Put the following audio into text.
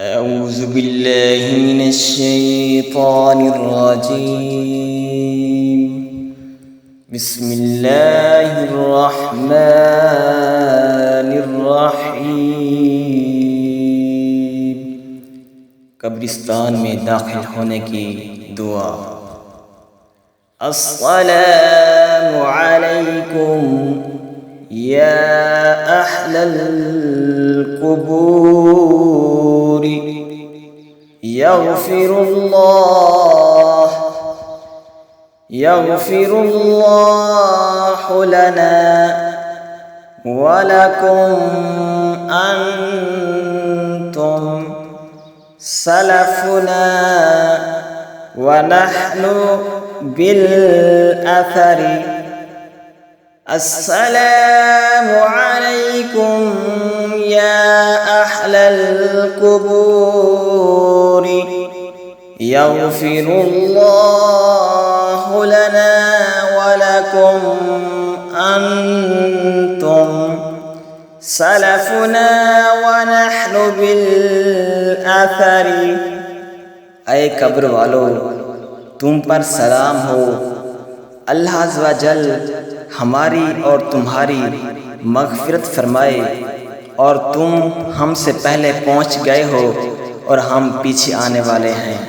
अऊज़ु बिल्लाहि मिनश शैतानिर रजीम। बिस्मिल्लाहिर रहमानिर रहीम। कब्रिस्तान में दाखिल होने की दुआ। अस्सलामु अलैकुम या अहलल कुबूर, यग़फ़िरुल्लाहु लना व लकुम अंतुम सलफ़ुना व नहनु बिल अथरी। अस्सलामु अलैकुम या अहलल कुबूर, यग़फ़िरुल्लाहु लना व लकुम अंतुम सलफ़ुना व नहनु बिल अथरी। ऐ कब्र वालों, तुम पर सलाम हो। अल्लाह अज़्ज़ व जल हमारी और तुम्हारी मग़फ़िरत फरमाए, और तुम हमसे पहले पहुँच गए हो और हम पीछे आने वाले हैं।